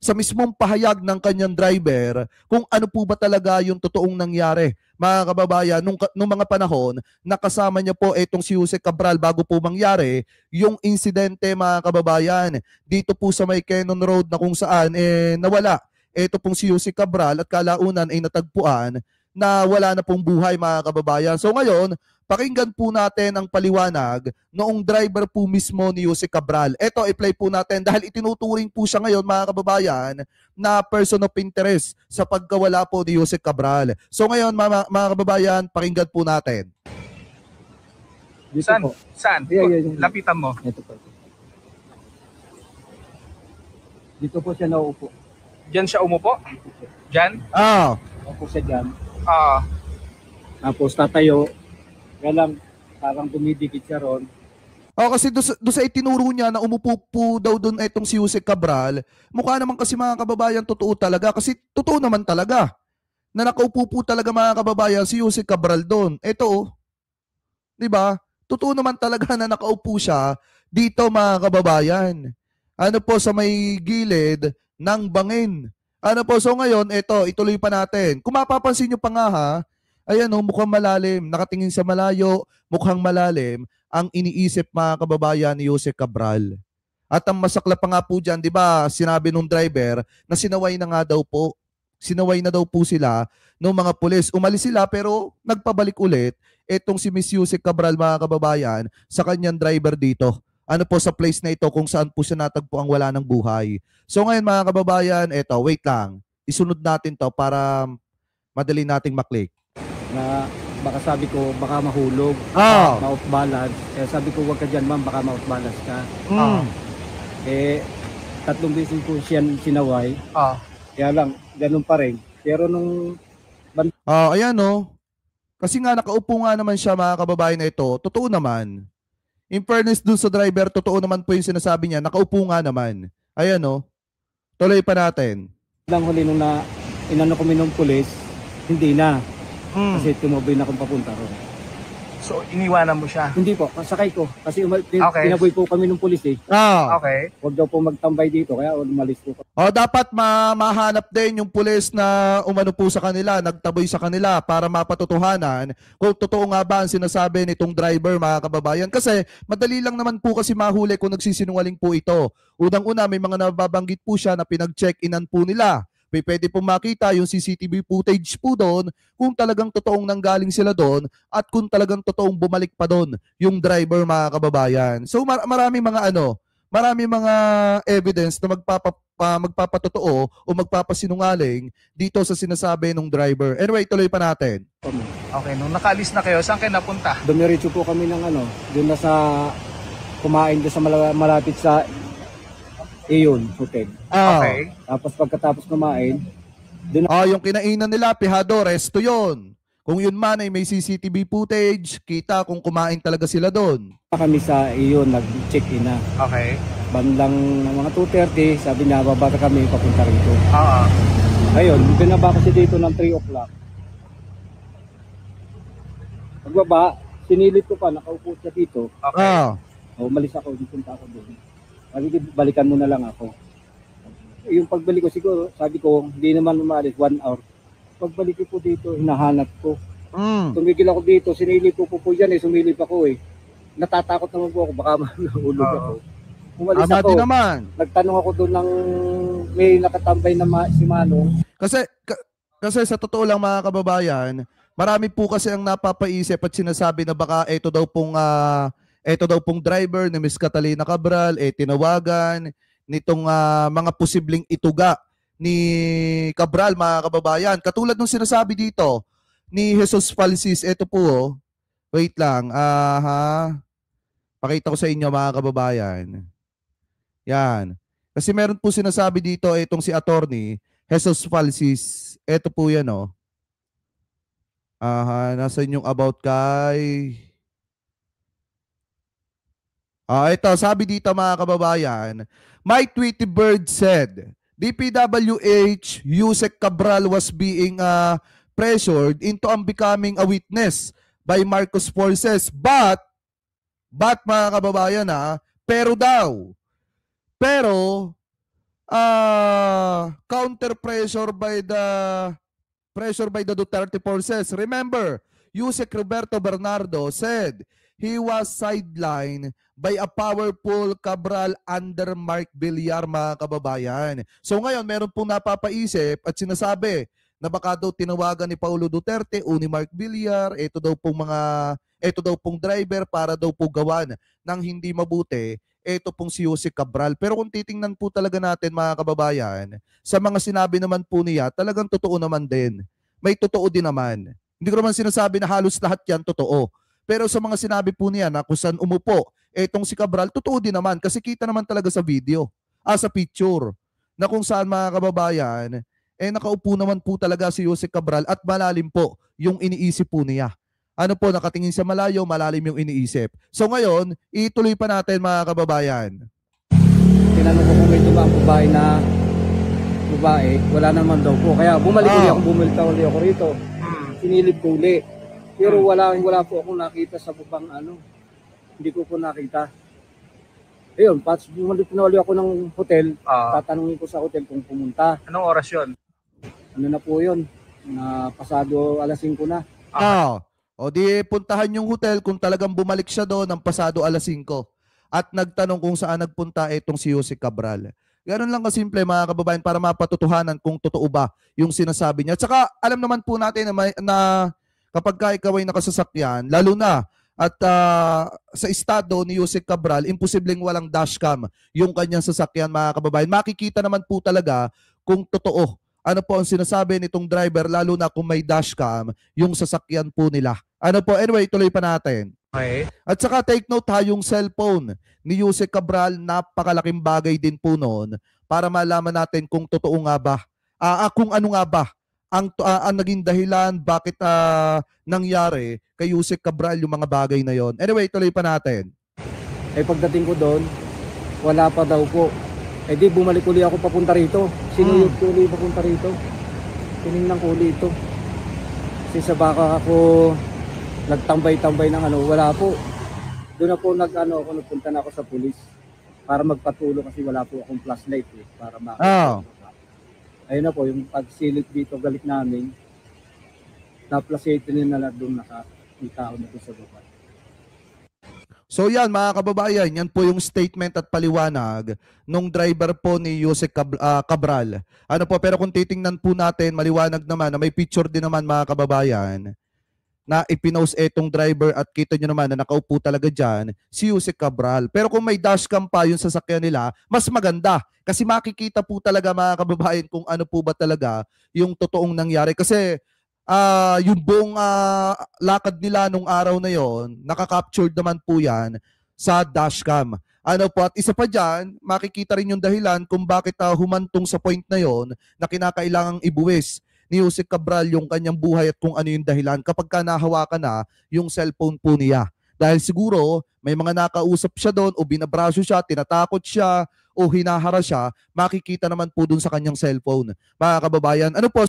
sa mismong pahayag ng kanyang driver kung ano po ba talaga yung totoong nangyari. Mga kababayan, nung mga panahon, nakasama niya po itong si Jose Cabral bago po mangyari yung insidente, mga kababayan, dito po sa may Cannon Road na kung saan nawala ito pong si Jose Cabral at kalaunan ay natagpuan na wala na pong buhay, mga kababayan. So ngayon, pakinggan po natin ang paliwanag noong driver po mismo ni Jose Cabral. Ito, i-play po natin dahil itinuturing po siya ngayon, mga kababayan, na person of interest sa pagkawala po ni Jose Cabral. So ngayon, mga kababayan, pakinggan po natin. Dito Saan? po. Saan? Yeah. Lapitan mo. Ito po. Dito po siya nauupo. Diyan siya umupo? Diyan? Opo siya dyan. Ah. Tapos tatayo. Kaya lang, parang dumidikit siya ron. Kasi doon sa itinuro niya na umupo po daw doon itong si Jose Cabral, mukha naman kasi, mga kababayan, totoo talaga. Kasi totoo naman talaga na nakaupo po talaga, mga kababayan, si Jose Cabral doon. Ito, di ba? Totoo naman talaga na nakaupo siya dito, mga kababayan. Ano po, sa may gilid ng bangin. Ano po, so ngayon, ituloy pa natin. Kung mapapansin nyo pa nga ha, ayan o, mukhang malalim. Nakatingin sa malayo, mukhang malalim ang iniisip, mga kababayan, ni Jose Cabral. At ang masakla pa nga po dyan, di ba, sinabi nung driver na sinaway na nga daw po. Sinaway na daw po sila ng mga pulis. Umalis sila pero nagpabalik ulit itong si Miss Jose Cabral, mga kababayan, sa kanyang driver dito. Ano po, sa place na ito kung saan po siya natagpo ang wala ng buhay. So ngayon, mga kababayan, wait lang. Isunod natin to para madali nating maklik. Na baka sabi ko, baka mahulog. Ma-off balance. Kaya sabi ko, wag ka dyan ma'am, baka ma-off balance ka. Tatlong beses po siya sinaway. Kaya lang, ganun pa rin. Pero nung... ayan o. Kasi nga nakaupo nga naman siya, mga kababayan, na ito. Totoo naman. In fairness dun sa driver, totoo naman po yung sinasabi niya. Nakaupo nga naman. Ayan o. Tuloy pa natin. Lang huli nung inano kami ng pulis, hindi na. Kasi tumaboy na akong papunta ron. So, iniwanan mo siya? Hindi po, kasakay ko. Kasi tinaboy po kami ng pulis eh. Okay. Huwag daw po magtambay dito, kaya umalis po. Dapat mahanap din yung pulis na umano po sa kanila, nagtaboy sa kanila para mapatotohanan kung totoo nga ba ang sinasabi nitong driver, mga kababayan. Kasi madali lang naman po kasi mahuli kung nagsisinungaling po ito. Unang-una, may mga nababanggit po siya na pinag-check-inan po nila. Pwede po makita yung CCTV footage po doon kung talagang totoong nanggaling sila doon at kung talagang totoong bumalik pa doon yung driver, mga kababayan. So maraming mga maraming mga evidence na magpapatotoo o magpapasinungaling dito sa sinasabi ng driver. Anyway, tuloy pa natin. Okay, nung nakaalis na kayo, saan kayo napunta? Dumiretso po kami ng doon na sa kumain doon sa malapit sa Iyon Hotel. Okay. Tapos pagkatapos kumain, yung kinainan nila, pihado, resto yon. Kung yun man ay may CCTV footage, kita kung kumain talaga sila doon. Kami sa Iyon, nag-check-in na. Okay. Bandang mga 2:30, sabi niya, bababa kami, papunta rito. Ayun, binaba kasi dito ng 3 o'clock. Pagbaba, sinilip ko pa, nakaupo siya dito. Okay. Umalis ako, punta ako doon. Sabi ko, balikan mo na lang ako. Yung pagbalik ko siguro, sabi ko, hindi naman umalis, 1 hour. Pagbalik ko po dito, hinahanap ko. Tumigil ako dito, sinilip ko po yan sumilip ako Natatakot naman po ako, baka mahulog ako. Umalis ako. Din naman. Nagtanong ako doon ng may nakatambay na si Manong. Kasi sa totoo lang, mga kababayan, marami po kasi ang napapaisip at sinasabi na baka ito daw pong driver ni Miss Catalina Cabral tinawagan nitong mga posibleng ituga ni Cabral, mga kababayan. Katulad nung sinasabi dito ni Jesus Falsis, ito po wait lang. Pakita ko sa inyo, mga kababayan. Yan. Kasi meron po sinasabi dito itong si attorney Jesus Falsis. Ito po yan nasa yung about kay ito, sabi dito, mga kababayan, My Tweety Bird said, DPWH Jose Cabral was being pressured into becoming a witness by Marcos forces. But mga kababayan pero counter pressure by the Duterte forces. Remember, Yusek Roberto Bernardo said he was sidelined by a powerful Cabral under Mark Villar, mga kababayan. So ngayon, meron pong napapaisip at sinasabi na baka daw tinawagan ni Paulo Duterte o ni Mark Villar, ito daw pong driver para daw po gawan ng hindi mabuti, ito pong si Yusek Cabral. Pero kung titingnan po talaga natin, mga kababayan, sa mga sinabi naman po niya, talagang totoo naman din. May totoo din naman. Hindi ko naman sinasabi na halos lahat yan totoo. Pero sa mga sinabi po niya na kung saan umupo, etong si Cabral, totoo din naman. Kasi kita naman talaga sa video, sa picture, na kung saan, mga kababayan, nakaupo naman po talaga si Yusek Cabral at malalim po yung iniisip po niya. Ano po, nakatingin sa malayo, malalim yung iniisip. So ngayon, ituloy pa natin, mga kababayan. Tinanong ko kung may dumang babae, wala naman daw po. Kaya bumalik uli ako rito. Sinilip ko uli. Pero wala po akong nakita sa bubang Hindi ko po nakita. Ayun, bumalik na uli ako ng hotel. Tatanungin ko sa hotel kung pumunta. Anong oras yun? Ano na po yun? Pasado alas 5 na. O di puntahan yung hotel kung talagang bumalik siya doon ng pasado alas 5 at nagtanong kung saan nagpunta itong si Yusek Cabral. Ganun lang kasimple, mga kababayan, para mapatutuhanan kung totoo ba yung sinasabi niya. At saka alam naman po natin na kapag ikaw ay nakasasakyan, lalo na at sa estado ni Yusek Cabral, imposibleng walang dashcam yung kanyang sasakyan, mga kababayan. Makikita naman po talaga kung totoo ano po ang sinasabi nitong driver, lalo na kung may dashcam yung sasakyan po nila. Ano po, anyway, tuloy pa natin. Okay. At saka take note yung cellphone ni Yusek Cabral, napakalaking bagay din po noon para malaman natin kung totoo nga ba, kung ano nga ba ang naging dahilan bakit nangyari kay Yusek Cabral yung mga bagay na yon. Anyway, tuloy pa natin. Pagdating ko doon, wala pa daw po. Di bumalik uli ako papunta rito. Sinuyod ko uli papunta rito. Tinignan ko uli ito. Kasi sa baka ako nagtambay-tambay ng wala po. Doon na po nagpunta na ako sa pulis para magpatulong kasi wala po akong flashlight para makita. Ayun na po, yung pagsilip dito galit namin, na-flashlight nila na doon may tao na sa baba. So yan, mga kababayan, yan po yung statement at paliwanag nung driver po ni Yusek Cabral. Ano po, pero kung titingnan po natin, maliwanag naman na may picture din naman, mga kababayan, na ipinost etong driver at kita nyo naman na nakaupo talaga dyan si Yusek Cabral. Pero kung may dashcam pa yung sasakyan nila, mas maganda. Kasi makikita po talaga, mga kababayan, kung ano po ba talaga yung totoong nangyari. Kasi yung buong lakad nila nung araw na yon, nakaka-captured naman po yan sa dashcam. Ano po, at isa pa dyan, makikita rin yung dahilan kung bakit humantong sa point na yon na kinakailangang ibuwis ni Yusek Cabral yung kanyang buhay at kung ano yung dahilan kapag ka nahawakan na yung cellphone po niya. Dahil siguro may mga nakausap siya doon o binabraso siya, tinatakot siya o hinahara siya, makikita naman po doon sa kanyang cellphone. Mga kababayan, ano po,